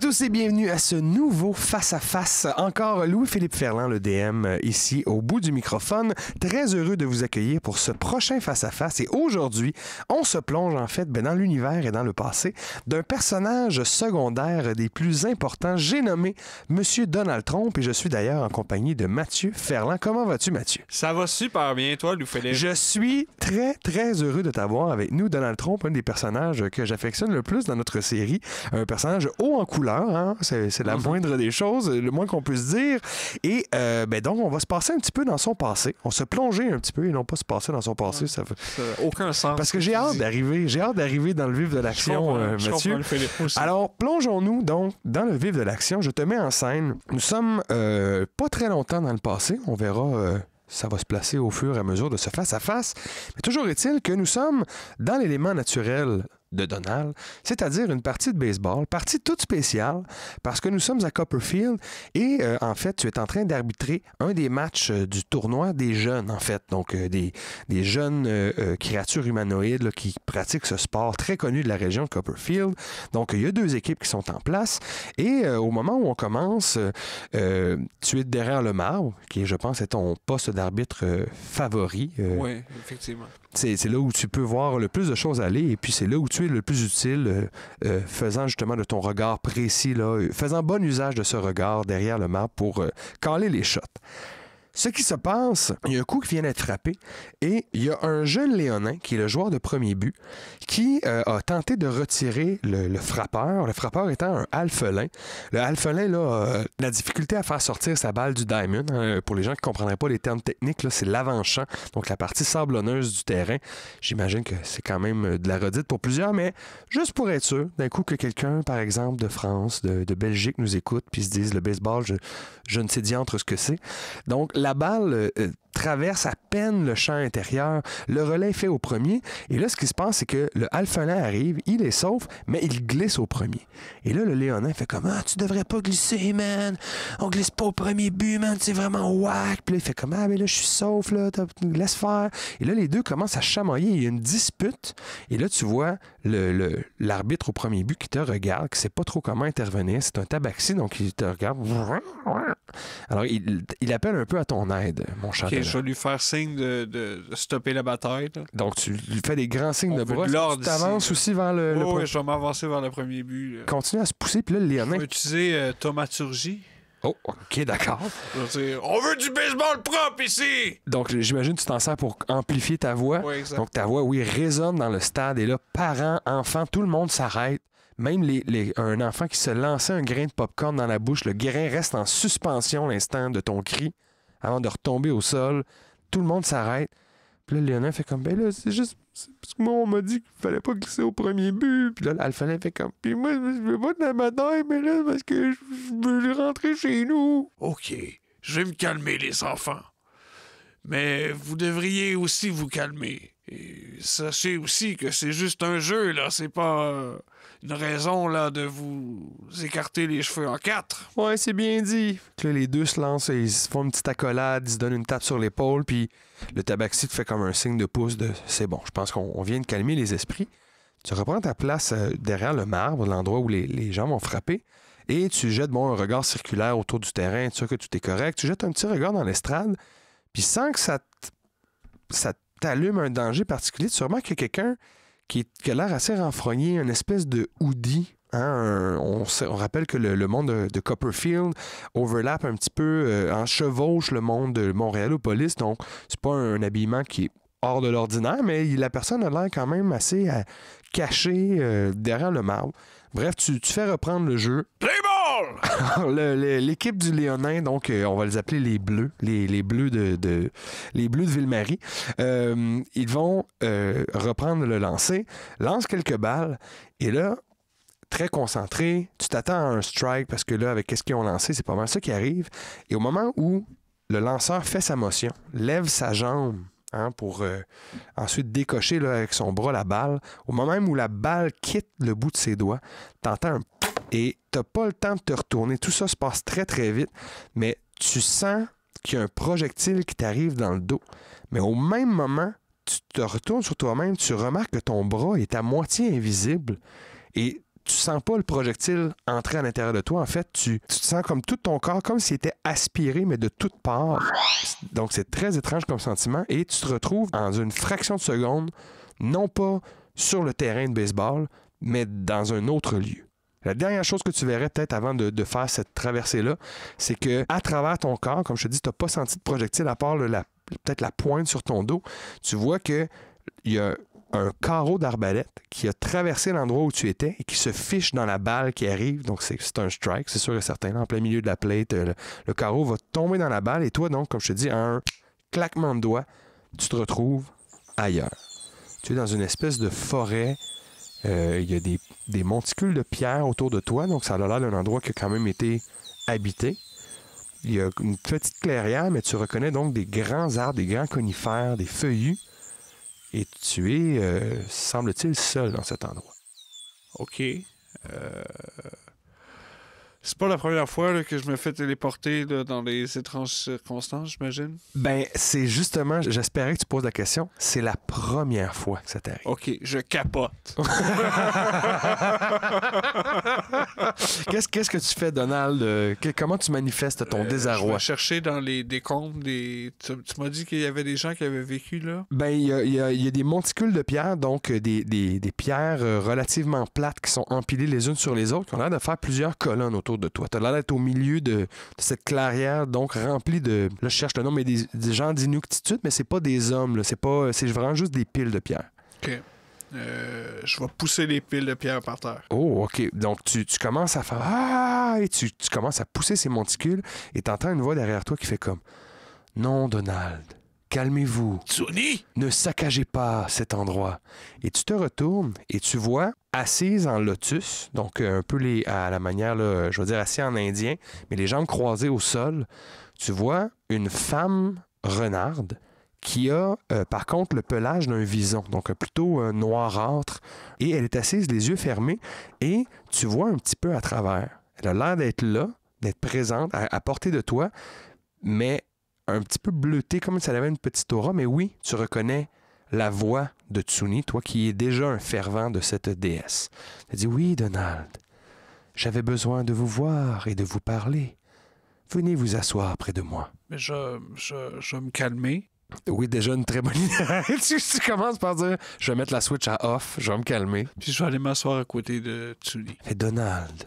tous et bienvenue à ce nouveau face-à-face. Encore Louis-Philippe Ferland, le DM, ici au bout du microphone. Très heureux de vous accueillir pour ce prochain face-à-face. Et aujourd'hui, on se plonge en fait dans l'univers et dans le passé d'un personnage secondaire des plus importants. J'ai nommé Monsieur Donald Trump et je suis d'ailleurs en compagnie de Mathieu Ferland. Comment vas-tu, Mathieu? Ça va super bien, toi, Louis-Philippe? Je suis très, très heureux de t'avoir avec nous. Donald Trump, un des personnages que j'affectionne le plus dans notre série. Un personnage haut en couleur, hein? C'est la moindre des choses, le moins qu'on puisse dire. Et donc, on va se passer un petit peu dans son passé. On se plonger un petit peu et non pas se passer dans son passé. Ça n'a aucun sens. Parce que j'ai hâte d'arriver dans le vif de l'action, Mathieu. Alors, plongeons-nous donc dans le vif de l'action. Je te mets en scène. Nous sommes pas très longtemps dans le passé. On verra... ça va se placer au fur et à mesure de ce face-à-face. Mais toujours est-il que nous sommes dans l'élément naturel de Donald, c'est-à-dire une partie de baseball, partie toute spéciale, parce que nous sommes à Copperfield et en fait, tu es en train d'arbitrer un des matchs du tournoi des jeunes, en fait. Donc, des jeunes créatures humanoïdes là, qui pratiquent ce sport très connu de la région de Copperfield. Donc, il y a deux équipes qui sont en place et au moment où on commence, tu es derrière le marbre, qui, je pense, est ton poste d'arbitre favori. Oui, effectivement. C'est là où tu peux voir le plus de choses aller et puis c'est là où tu es le plus utile, faisant justement de ton regard précis, là, faisant bon usage de ce regard derrière le marbre pour caler les shots. Ce qui se passe, il y a un coup qui vient d'être frappé et il y a un jeune Léonin, qui est le joueur de premier but, qui a tenté de retirer le frappeur. Le frappeur étant un alphelin. Le alphelin là, a la difficulté à faire sortir sa balle du diamond. Pour les gens qui ne comprendraient pas les termes techniques, là, c'est l'avant-champ, donc la partie sablonneuse du terrain. J'imagine que c'est quand même de la redite pour plusieurs, mais juste pour être sûr, d'un coup que quelqu'un, par exemple, de France, de Belgique nous écoute, puis se dise le baseball, je ne sais diantre ce que c'est. Donc, la balle traverse à peine le champ intérieur, le relais est fait au premier, et là, ce qui se passe, c'est que le alphelin arrive, il est sauf, mais il glisse au premier. Et là, le Léonin fait comme « Ah, tu devrais pas glisser, man! On glisse pas au premier but, man! C'est vraiment whack! » Puis là, il fait comme « Ah, mais là, je suis sauf, là, laisse faire! » Et là, les deux commencent à chamailler, il y a une dispute, et là, tu vois l'arbitre au premier but qui te regarde, qui sait pas trop comment intervenir, c'est un tabaxi, donc il te regarde. Alors, il appelle un peu à ton aide, mon cher. Okay, je vais lui faire signe de stopper la bataille. Là. Donc, tu lui fais des grands signes de bras. Tu t'avances aussi vers le oui, je vais m'avancer vers le premier but. Là. Continue à se pousser, puis là, le Léonin... Je vais utiliser thaumaturgie. Oh, OK, d'accord. On veut du baseball propre ici! Donc, j'imagine que tu t'en sers pour amplifier ta voix. Oui, exact. Donc, ta voix, oui, résonne dans le stade. Et là, parents, enfants, tout le monde s'arrête. Même un enfant qui se lançait un grain de popcorn dans la bouche, le grain reste en suspension l'instant de ton cri avant de retomber au sol. Tout le monde s'arrête. Puis là, Léonin fait comme, ben là, c'est parce que moi, on m'a dit qu'il fallait pas glisser au premier but. Puis là, l'alphelin fait comme, puis moi, je veux pas de la bataille, mais là, parce que je veux rentrer chez nous. OK, je vais me calmer, les enfants. Mais vous devriez aussi vous calmer. Et sachez aussi que c'est juste un jeu, là. C'est pas une raison, là, de vous écarter les cheveux en quatre. Ouais, c'est bien dit. Puis là, les deux se lancent et ils se font une petite accolade, ils se donnent une tape sur l'épaule, puis le tabaxi te fait comme un signe de pouce de « c'est bon, je pense qu'on vient de calmer les esprits ». Tu reprends ta place derrière le marbre, l'endroit où les gens vont frapper, et tu jettes un regard circulaire autour du terrain, tu sais que tout est correct. Tu jettes un petit regard dans l'estrade, puis sans que ça t'allume un danger particulier, tu remarques qu'il y a quelqu'un qui a l'air assez renfrogné, une espèce de hoodie. Hein, on rappelle que le monde de Copperfield overlap un petit peu, en chevauche le monde de Montréalopolis, donc c'est pas un habillement qui est hors de l'ordinaire, mais la personne a l'air quand même assez cachée derrière le marbre. Bref, tu fais reprendre le jeu. Play ball! L'équipe du Léonin, donc on va les appeler les Bleus, les Bleus de Ville-Marie, ils vont reprendre le lancer, lancent quelques balles, et là, très concentré, tu t'attends à un strike parce que là, avec qu'est-ce qu'ils ont lancé, c'est pas mal ça qui arrive. Et au moment où le lanceur fait sa motion, lève sa jambe, hein, pour ensuite décocher là, avec son bras la balle, au moment même où la balle quitte le bout de ses doigts, t'entends un et t'as pas le temps de te retourner. Tout ça se passe très très vite, mais tu sens qu'il y a un projectile qui t'arrive dans le dos. Mais au même moment, tu te retournes sur toi-même, tu remarques que ton bras est à moitié invisible et tu sens pas le projectile entrer à l'intérieur de toi. En fait, tu te sens comme tout ton corps, comme s'il était aspiré, mais de toutes parts. Donc, c'est très étrange comme sentiment. Et tu te retrouves en une fraction de seconde, non pas sur le terrain de baseball, mais dans un autre lieu. La dernière chose que tu verrais peut-être avant de faire cette traversée-là, c'est que à travers ton corps, comme je te dis, tu n'as pas senti de projectile à part peut-être la pointe sur ton dos. Tu vois qu'il y a un carreau d'arbalète qui a traversé l'endroit où tu étais et qui se fiche dans la balle qui arrive. Donc, c'est un strike, c'est sûr et certain. Là, en plein milieu de la plate, le carreau va tomber dans la balle et toi, donc, comme je te dis, un claquement de doigts, tu te retrouves ailleurs. Tu es dans une espèce de forêt. Il y a des monticules de pierre autour de toi, donc ça a l'air d'un endroit qui a quand même été habité. Il y a une petite clairière, mais tu reconnais donc des grands arbres, des grands conifères, des feuillus. Et tu es, semble-t-il, seul dans cet endroit. OK. C'est pas la première fois là, que je me fais téléporter là, dans les étranges circonstances, j'imagine? Ben, c'est justement, j'espérais que tu poses la question, c'est la première fois que ça t'arrive. OK, je capote. Qu'est-ce que tu fais, Donald? Comment tu manifestes ton désarroi? Je vais chercher dans les décombres des... Tu m'as dit qu'il y avait des gens qui avaient vécu là? Ben, il y a des monticules de pierre, donc des pierres relativement plates qui sont empilées les unes sur les autres, qui ont l'air de faire plusieurs colonnes autour de toi. Tu as l'air d'être au milieu de cette clairière, donc remplie de... Là, je cherche le nom, mais des gens d'inuktitude, mais c'est pas des hommes, là. C'est vraiment juste des piles de pierre. OK. Je vais pousser les piles de pierre par terre. Oh, OK. Donc, tu commences à faire... Ah! Et tu commences à pousser ces monticules et tu entends une voix derrière toi qui fait comme... Non, Donald, calmez-vous. Tsuni! Ne saccagez pas cet endroit. Et tu te retournes et tu vois, assise en lotus, donc un peu à la manière, là, je veux dire assis en indien, mais les jambes croisées au sol, tu vois une femme renarde qui a, par contre, le pelage d'un vison, donc plutôt noirâtre, et elle est assise, les yeux fermés, et tu vois un petit peu à travers. Elle a l'air d'être là, d'être présente, à portée de toi, mais un petit peu bleutée, comme si elle avait une petite aura, mais oui, tu reconnais la voix de Tsuni, toi qui es déjà un fervent de cette déesse. Elle dit « Oui, Donald, j'avais besoin de vous voir et de vous parler. Venez vous asseoir près de moi. » Mais je vais me calmer. Oui, déjà une très bonne idée. tu commences par dire « Je vais mettre la switch à off, je vais me calmer. » Puis je vais aller m'asseoir à côté de Tsuni. Et Donald,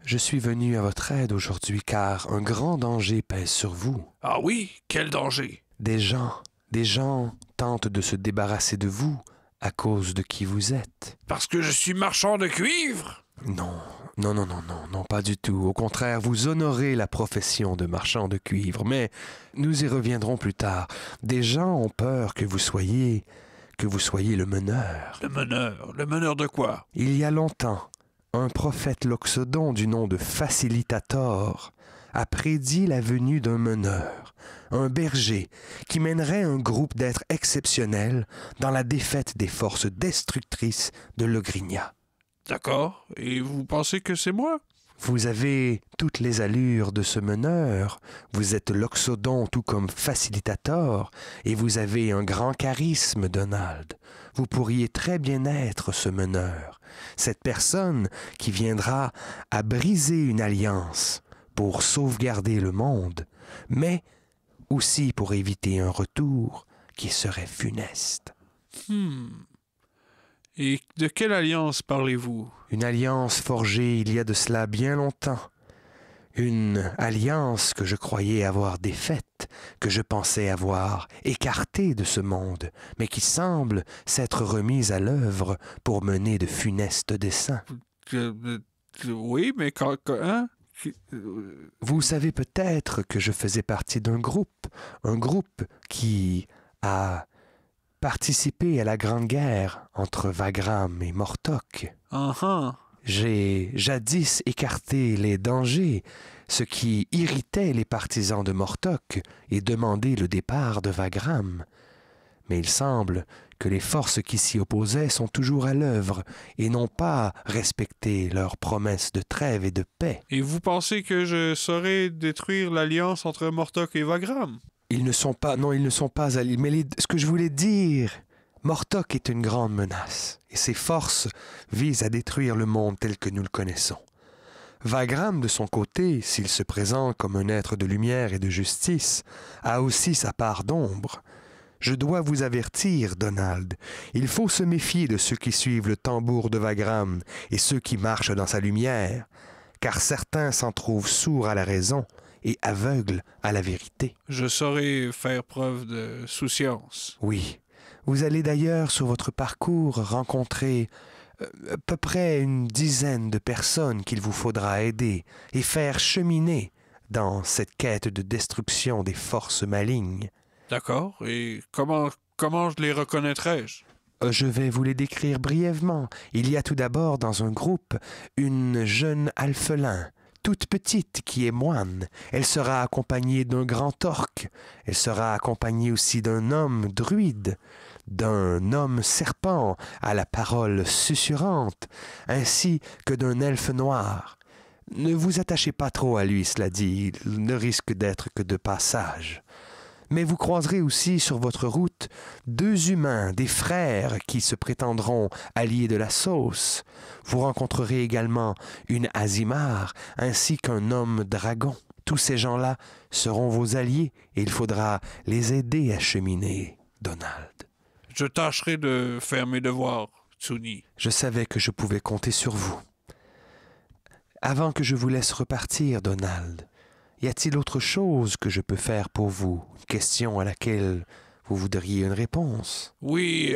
je suis venu à votre aide aujourd'hui car un grand danger pèse sur vous. Ah oui? Quel danger? Des gens tentent de se débarrasser de vous à cause de qui vous êtes. Parce que je suis marchand de cuivre? Non, pas du tout. Au contraire, vous honorez la profession de marchand de cuivre, mais nous y reviendrons plus tard. Des gens ont peur que vous soyez le meneur. Le meneur? Le meneur de quoi? Il y a longtemps, un prophète loxodon du nom de Facilitator a prédit la venue d'un meneur, un berger, qui mènerait un groupe d'êtres exceptionnels dans la défaite des forces destructrices de Logrinia. D'accord. Et vous pensez que c'est moi? Vous avez toutes les allures de ce meneur, vous êtes loxodon tout comme Facilitator, et vous avez un grand charisme, Donald. Vous pourriez très bien être ce meneur, cette personne qui viendra à briser une alliance pour sauvegarder le monde, mais aussi pour éviter un retour qui serait funeste. Et de quelle alliance parlez-vous? Une alliance forgée il y a de cela bien longtemps. Une alliance que je croyais avoir défaite, que je pensais avoir écartée de ce monde, mais qui semble s'être remise à l'œuvre pour mener de funestes desseins. Oui, mais hein? Vous savez peut-être que je faisais partie d'un groupe qui a participé à la Grande Guerre entre Wagram et Mortok. J'ai jadis écarté les dangers, ce qui irritait les partisans de Mortok et demandé le départ de Wagram. Mais il semble que les forces qui s'y opposaient sont toujours à l'œuvre et n'ont pas respecté leurs promesses de trêve et de paix. Et vous pensez que je saurais détruire l'alliance entre Mortok et Wagram? Ils ne sont pas alliés. Mais ce que je voulais dire Mortok est une grande menace, et ses forces visent à détruire le monde tel que nous le connaissons. Wagram, de son côté, s'il se présente comme un être de lumière et de justice, a aussi sa part d'ombre. Je dois vous avertir, Donald, il faut se méfier de ceux qui suivent le tambour de Wagram et ceux qui marchent dans sa lumière, car certains s'en trouvent sourds à la raison et aveugles à la vérité. Je saurai faire preuve de souciance. Oui, vous allez d'ailleurs sur votre parcours rencontrer à peu près une dizaine de personnes qu'il vous faudra aider et faire cheminer dans cette quête de destruction des forces malignes. D'accord. Et comment je les reconnaîtrai-je? Je vais vous les décrire brièvement. Il y a tout d'abord dans un groupe une jeune alphelin, toute petite, qui est moine. Elle sera accompagnée d'un grand orc. Elle sera accompagnée aussi d'un homme druide, d'un homme serpent à la parole susurrante, ainsi que d'un elfe noir. Ne vous attachez pas trop à lui, cela dit, il ne risque d'être que de passage. Mais vous croiserez aussi sur votre route 2 humains, des frères qui se prétendront alliés de la sauce. Vous rencontrerez également une Azimar ainsi qu'un homme dragon. Tous ces gens-là seront vos alliés et il faudra les aider à cheminer, Donald. Je tâcherai de faire mes devoirs, Tsuni. Je savais que je pouvais compter sur vous. Avant que je vous laisse repartir, Donald, y a-t-il autre chose que je peux faire pour vous? Une question à laquelle vous voudriez une réponse? Oui,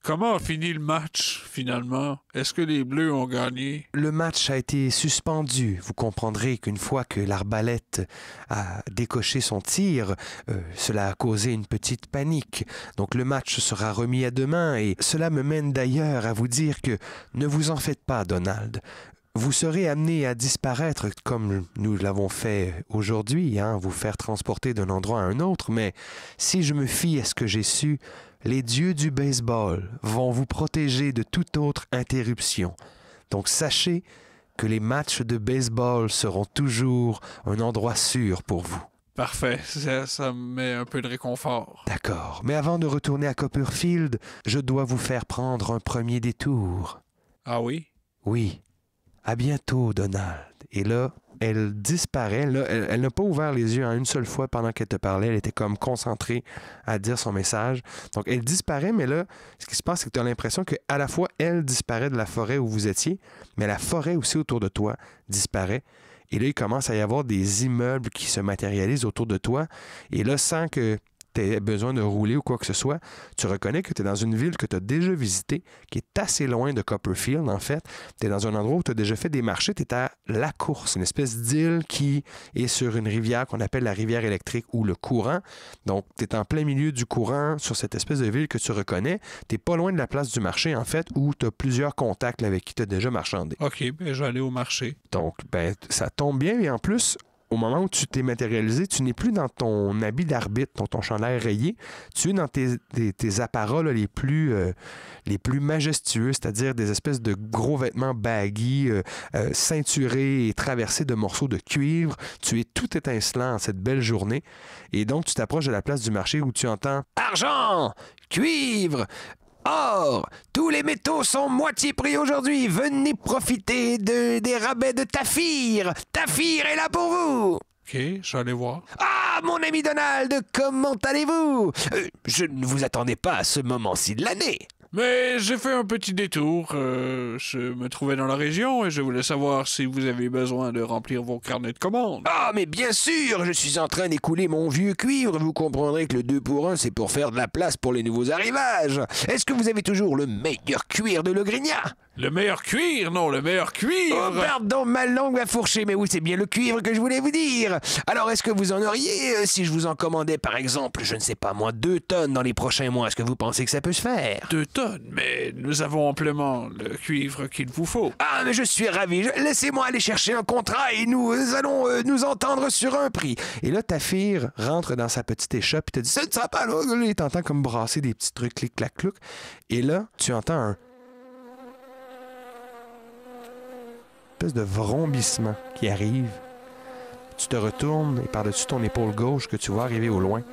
comment a fini le match, finalement? Est-ce que les Bleus ont gagné? Le match a été suspendu. Vous comprendrez qu'une fois que l'arbalète a décoché son tir, cela a causé une petite panique. Donc le match sera remis à demain et cela me mène d'ailleurs à vous dire que ne vous en faites pas, Donald. Vous serez amené à disparaître comme nous l'avons fait aujourd'hui, vous faire transporter d'un endroit à un autre, mais si je me fie à ce que j'ai su, les dieux du baseball vont vous protéger de toute autre interruption. Donc sachez que les matchs de baseball seront toujours un endroit sûr pour vous. Parfait, ça me met un peu de réconfort. D'accord, mais avant de retourner à Copperfield, je dois vous faire prendre un premier détour. Ah oui? Oui. À bientôt, Donald. Et là, elle disparaît. Là, elle n'a pas ouvert les yeux en une seule fois pendant qu'elle te parlait. Elle était comme concentrée à dire son message. Donc, elle disparaît, mais là, ce qui se passe, c'est que tu as l'impression qu'à la fois, elle disparaît de la forêt où vous étiez, mais la forêt aussi autour de toi disparaît. Et là, il commence à y avoir des immeubles qui se matérialisent autour de toi. Et là, sans que tu aies besoin de rouler ou quoi que ce soit, tu reconnais que tu es dans une ville que tu as déjà visitée, qui est assez loin de Copperfield, en fait. Tu es dans un endroit où tu as déjà fait des marchés, tu es à La Course, une espèce d'île qui est sur une rivière qu'on appelle la rivière électrique ou le courant. Donc, tu es en plein milieu du courant sur cette espèce de ville que tu reconnais. Tu n'es pas loin de la place du marché, en fait, où tu as plusieurs contacts avec qui tu as déjà marchandé. OK, ben je vais aller au marché. Donc, ça tombe bien, et en plus, au moment où tu t'es matérialisé, tu n'es plus dans ton habit d'arbitre, ton chandail rayé. Tu es dans tes apparats là, les plus majestueux, c'est-à-dire des espèces de gros vêtements baggy, ceinturés et traversés de morceaux de cuivre. Tu es tout étincelant en cette belle journée. Et donc, tu t'approches de la place du marché où tu entends « Argent! Cuivre! Or, tous les métaux sont moitié prix aujourd'hui. Venez profiter des rabais de Taphir. Taphir est là pour vous. » OK, je vais aller voir. Ah, mon ami Donald, comment allez-vous? Je ne vous attendais pas à ce moment-ci de l'année. Mais j'ai fait un petit détour. Je me trouvais dans la région et je voulais savoir si vous avez besoin de remplir vos carnets de commandes. Ah, mais bien sûr, je suis en train d'écouler mon vieux cuivre. Vous comprendrez que le 2 pour 1, c'est pour faire de la place pour les nouveaux arrivages. Est-ce que vous avez toujours le meilleur cuir de Le Grignat? Le meilleur cuir? Non, le meilleur cuivre! Oh, pardon, ma langue va fourcher, mais oui, c'est bien le cuivre que je voulais vous dire. Alors, est-ce que vous en auriez, si je vous en commandais, par exemple, je ne sais pas moi, 2 tonnes dans les prochains mois? Est-ce que vous pensez que ça peut se faire? 2 tonnes? Mais nous avons amplement le cuivre qu'il vous faut. Ah, mais je suis ravi. Laissez-moi aller chercher un contrat et nous allons nous entendre sur un prix. Et là, Taphir rentre dans sa petite échoppe et te dit « Ça ne sera pas là! » Il t'entend comme brasser des petits trucs clic-clac-clouc. Et là, tu entends un espèce de vrombissement qui arrive. Tu te retournes et par-dessus ton épaule gauche que tu vois arriver au loin,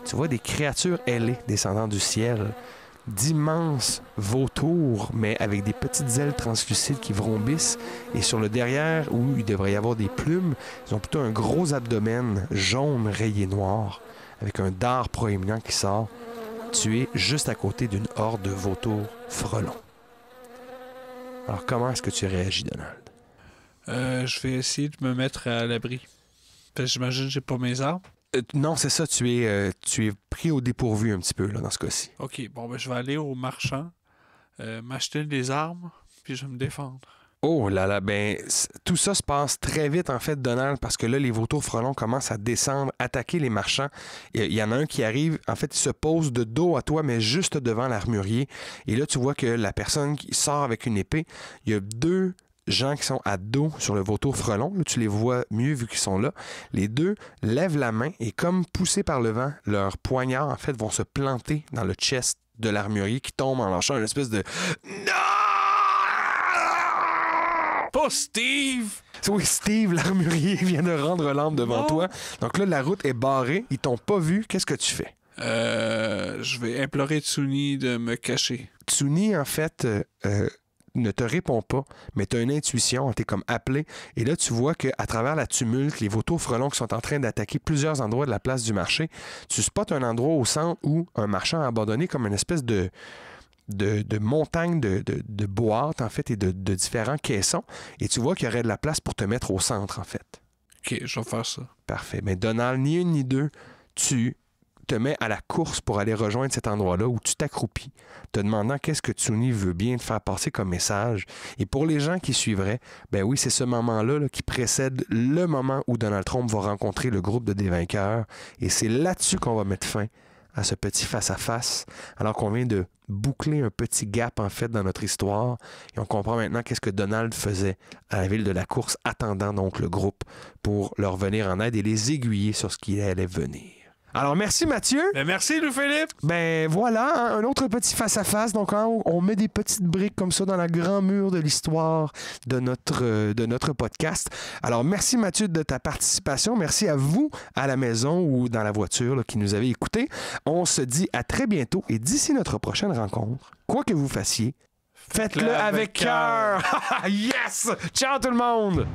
tu vois des créatures ailées descendant du ciel. d'immenses vautours, mais avec des petites ailes translucides qui vrombissent. Et sur le derrière, où il devrait y avoir des plumes, ils ont plutôt un gros abdomen jaune rayé noir, avec un dard proéminent qui sort. Tu es juste à côté d'une horde de vautours frelons. Alors, comment est-ce que tu réagis, Donald? Je vais essayer de me mettre à l'abri. Parce que j'imagine que j'ai pas mes armes. Non, c'est ça, tu es pris au dépourvu un petit peu, là, dans ce cas-ci. OK, bon, ben je vais aller au marchand, m'acheter des armes, puis je vais me défendre. Oh là là, tout ça se passe très vite, en fait, Donald, parce que là, les vautours frelons commencent à descendre, attaquer les marchands. Il y en a un qui arrive, en fait, il se pose de dos à toi, mais juste devant l'armurier. Et là, tu vois que la personne qui sort avec une épée, il y a 2 gens qui sont à dos sur le vautour frelon. Là, tu les vois mieux vu qu'ils sont là. Les 2 lèvent la main et comme poussés par le vent, leurs poignards, en fait, vont se planter dans le chest de l'armurier qui tombe en lâchant une espèce de... Non! Pas Steve! Oui, Steve, l'armurier, vient de rendre l'âme devant toi. Donc là, la route est barrée. Ils t'ont pas vu. Qu'est-ce que tu fais? Je vais implorer Tsuni de me cacher. Tsuni, en fait... ne te répond pas, mais tu as une intuition, tu es comme appelé. Et là, tu vois qu'à travers la tumulte, les vautours frelons qui sont en train d'attaquer plusieurs endroits de la place du marché, tu spots un endroit au centre où un marchand a abandonné comme une espèce de montagne de boîtes, en fait, et de différents caissons. Et tu vois qu'il y aurait de la place pour te mettre au centre, en fait. OK, je vais faire ça. Parfait. Mais Donald, ni une ni deux, tu te mets à la course pour aller rejoindre cet endroit-là où tu t'accroupis, te demandant qu'est-ce que Tsuni veut bien te faire passer comme message. Et pour les gens qui suivraient, ben oui, c'est ce moment-là là, qui précède le moment où Donald Trump va rencontrer le groupe de dévainqueurs. Et c'est là-dessus qu'on va mettre fin à ce petit face-à-face, alors qu'on vient de boucler un petit gap, en fait, dans notre histoire. Et on comprend maintenant qu'est-ce que Donald faisait à la ville de la course, attendant donc le groupe pour leur venir en aide et les aiguiller sur ce qui allait venir. Alors, merci Mathieu. Ben merci Louis-Philippe. Ben voilà, hein, un autre petit face-à-face. Donc, hein, on met des petites briques comme ça dans la grand mur de l'histoire de notre podcast. Alors, merci Mathieu de ta participation. Merci à vous à la maison ou dans la voiture là, qui nous avez écoutés. On se dit à très bientôt et d'ici notre prochaine rencontre, quoi que vous fassiez, faites-le avec cœur. Yes! Ciao tout le monde!